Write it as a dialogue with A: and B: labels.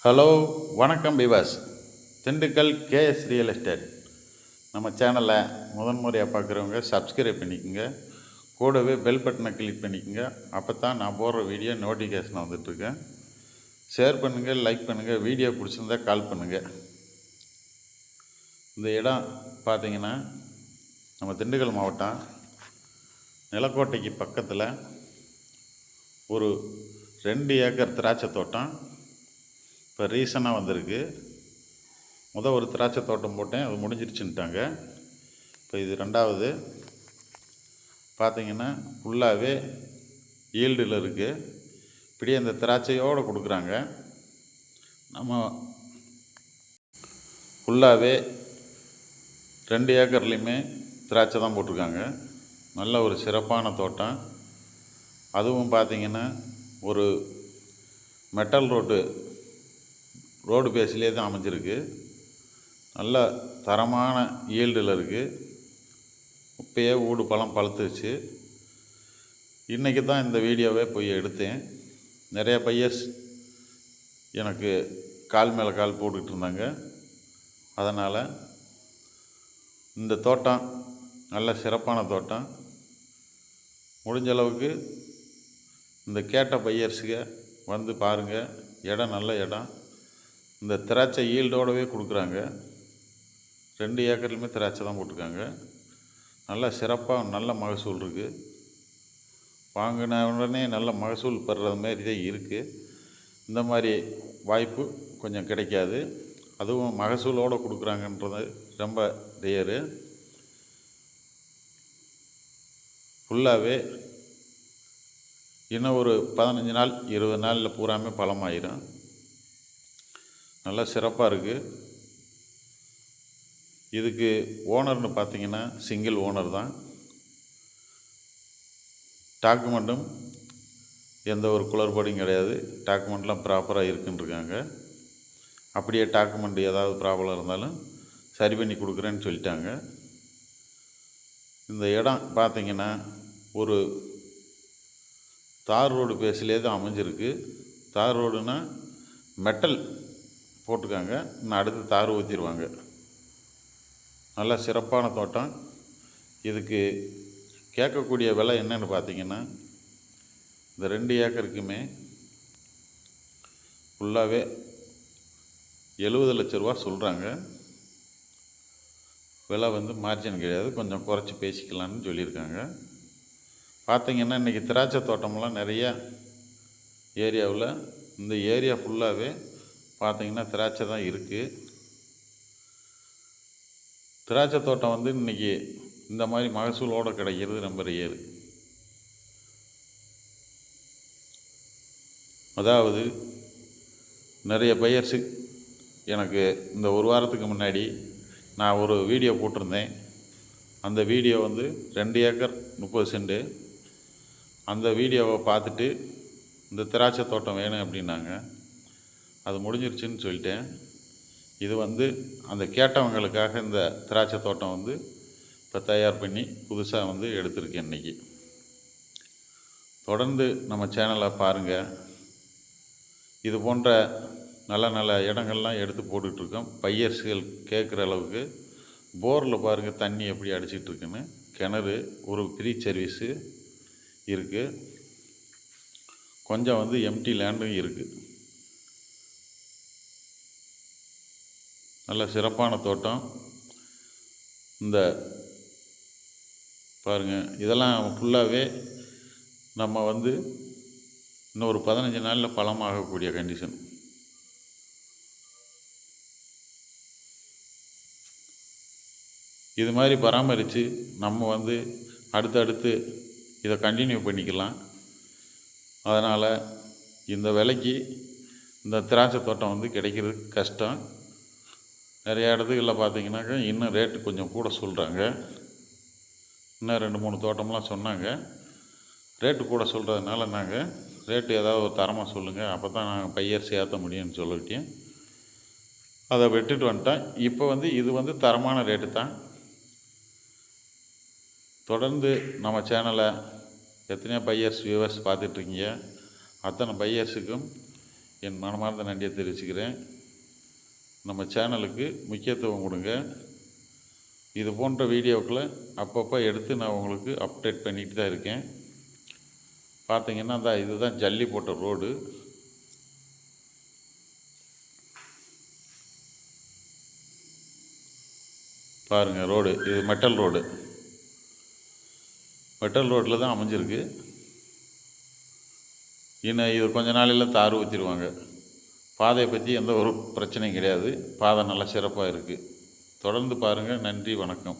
A: Hello, வணக்கம் விவாஸ். Dindigul KS real estate நம்ம சேனலை முதன்முறையாக பார்க்குறவங்க சப்ஸ்கிரைப் பண்ணிக்கோங்க. கூடவே பெல் பட்டனை கிளிக் பண்ணிக்கோங்க. அப்போ தான் நான் போடுற வீடியோ நோட்டிஃபிகேஷன் வந்துட்டுருக்கேன். ஷேர் பண்ணுங்கள், லைக் பண்ணுங்கள். வீடியோ பிடிச்சிருந்தா கால் பண்ணுங்கள். இந்த இடம் பார்த்திங்கன்னா நம்ம திண்டுக்கல் மாவட்டம் நிலக்கோட்டைக்கு பக்கத்தில் ஒரு 2 ஏக்கர் திராட்சை தோட்டம் இப்போ ரீசனாக வந்திருக்கு. ஒரு திராட்சை தோட்டம் போட்டேன், அது முடிஞ்சிருச்சுன்ட்டாங்க. இப்போ இது 2வது. பார்த்திங்கன்னா ஃபுல்லாகவே ஈல்டில் இருக்குது. இப்படியே அந்த திராட்சையோடு கொடுக்குறாங்க. நம்ம ஃபுல்லாகவே 2 ஏக்கர்லேயுமே திராட்சை தான் போட்டிருக்காங்க. நல்ல ஒரு சிறப்பான தோட்டம். அதுவும் பார்த்திங்கன்னா ஒரு மெட்டல் ரோடு பேஸ்லேயே தான் அமைஞ்சிருக்கு. நல்ல தரமான ஈல்டில் இருக்குது. இப்போயே ஊடு பழம் பழுத்துச்சு. இன்றைக்கி தான் இந்த வீடியோவே போய் எடுத்தேன். நிறைய பையர்ஸ் எனக்கு கால் மேலே கால் போட்டுக்கிட்டு இருந்தாங்க. அதனால் இந்த தோட்டம் நல்ல சிறப்பான தோட்டம். முடிஞ்ச அளவுக்கு இந்த கேட்ட பையர்ஸுக்கு வந்து பாருங்கள். இடம் நல்ல இடம். இந்த திராட்சை ஈல்டோடவே கொடுக்குறாங்க. 2 ஏக்கர்லையுமே திராட்சை தான் போட்டிருக்காங்க. நல்ல சிறப்பாக நல்ல மகசூல் இருக்குது. வாங்கின உடனே நல்ல மகசூல் பெறுறது மாரி தான் இருக்குது. இந்த மாதிரி வாய்ப்பு கொஞ்சம் கிடைக்காது. அதுவும் மகசூலோடு கொடுக்குறாங்கன்றது ரொம்ப ரேரு. ஃபுல்லாகவே இன்னும் ஒரு 15 நாள் 20 நாளில் பூராமே பழமாயிரும். நல்லா சிறப்பாக இருக்குது. இதுக்கு ஓனர்னு பார்த்திங்கன்னா சிங்கிள் ஓனர் தான். டாக்குமெண்ட்டும் எந்த ஒரு குளறுபடியும் கிடையாது. டாக்குமெண்ட்லாம் ப்ராப்பராக இருக்குன்ட்ருக்காங்க. அப்படியே டாக்குமெண்ட் ஏதாவது ப்ராப்ளம் இருந்தாலும் சரி பண்ணி கொடுக்குறேன்னு சொல்லிட்டாங்க. இந்த இடம் பார்த்திங்கன்னா ஒரு தார் ரோடு பேஸ்லேயே தான் அமைஞ்சிருக்கு. தார் ரோடுனா மெட்டல் போட்டிருக்காங்க. இன்னும் அடுத்து தார் ஊற்றிடுவாங்க. நல்ல சிறப்பான தோட்டம். இதுக்கு கேட்கக்கூடிய விலை என்னென்னு பார்த்திங்கன்னா இந்த 2 ஏக்கருக்குமே ஃபுல்லாகவே 70 லட்ச ரூபா சொல்கிறாங்க. விலை மார்ஜின் கிடையாது, கொஞ்சம் குறைச்சி பேசிக்கலான்னு சொல்லியிருக்காங்க. பார்த்திங்கன்னா இன்றைக்கி திராட்சை தோட்டமெல்லாம் நிறையா ஏரியாவில் இந்த ஏரியா ஃபுல்லாகவே பார்த்திங்கன்னா திராட்சை தான் இருக்குது. திராட்சை தோட்டம் இன்றைக்கி இந்த மாதிரி மகசூலோடு கிடைக்கிறது ரொம்ப ரேரு. அதாவது நிறைய பையர்ஸு எனக்கு இந்த ஒரு வாரத்துக்கு முன்னாடி நான் ஒரு வீடியோ போட்டிருந்தேன். அந்த வீடியோ 2 ஏக்கர் 30 சென்ட். அந்த வீடியோவை பார்த்துட்டு இந்த திராட்சை தோட்டம் வேணும் அப்படின்னாங்க. அது முடிஞ்சிருச்சுன்னு சொல்லிட்டேன். இது அந்த கேட்டவங்களுக்காக இந்த திராட்சை தோட்டம் இப்போ தயார் பண்ணி புதுசாக எடுத்திருக்கேன் இன்றைக்கி. தொடர்ந்து நம்ம சேனலை பாருங்கள். இது போன்ற நல்ல நல்ல இடங்கள்லாம் எடுத்து போட்டுட்ருக்கோம். பையர்ஸ்கள் கேட்குற அளவுக்கு போரில் பாருங்கள் தண்ணி எப்படி அடிச்சிட்ருக்குன்னு. கிணறு ஒரு ஃப்ரீ சர்வீஸு இருக்குது. கொஞ்சம் எம்டி லேண்டும் இருக்குது. நல்ல சிறப்பான தோட்டம். இந்த பாருங்கள், இதெல்லாம் ஃபுல்லாகவே நம்ம இன்னும் ஒரு 15 நாளில் பழமாகக்கூடிய கண்டிஷன். இது மாதிரி பராமரித்து நம்ம அடுத்தடுத்து இதை கண்டினியூ பண்ணிக்கலாம். அதனால் இந்த விலைக்கு இந்த திராட்சை தோட்டம் கிடைக்கிறது கஷ்டம். நிறையா இடத்துகளில் பார்த்திங்கனாக்கா இன்னும் ரேட்டு கொஞ்சம் கூட சொல்கிறாங்க. இன்னும் 2-3 தோட்டம்லாம் சொன்னாங்க. ரேட்டு கூட சொல்கிறதுனால நாங்கள் ரேட்டு ஏதாவது ஒரு தரமாக சொல்லுங்கள், அப்போ தான் நாங்கள் பையர் சேர்த்த முடியும்னு சொல்லிட்டேன். அதை விட்டுட்டு வந்துட்டேன். இப்போ இது தரமான ரேட்டு தான். தொடர்ந்து நம்ம சேனலை எத்தனையோ பையர்ஸ் வியூவர்ஸ் பார்த்துட்ருக்கீங்க. அத்தனை பையர்ஸுக்கும் என் மனமார்ந்த நன்றியை தெரிவிச்சுக்கிறேன். நம்ம சேனலுக்கு முக்கியத்துவம் கொடுங்க. இது போன்ற வீடியோக்களை அப்பப்போ எடுத்து நான் உங்களுக்கு அப்டேட் பண்ணிட்டு தான் இருக்கேன். பார்த்தீங்கன்னா இதுதான் ஜல்லி போட்ட ரோடு. பாருங்கள் ரோடு, இது மெட்டல் ரோடு. மெட்டல் ரோட்டில் தான் அமைஞ்சிருக்கு. இன்னும் இது கொஞ்ச நாளையில் தார் ஊற்றிடுவாங்க. பாதையை பற்றி எந்த ஒரு பிரச்சனையும் கிடையாது. பாதை நல்லா சிறப்பாக இருக்குது. தொடர்ந்து பாருங்கள். நன்றி, வணக்கம்.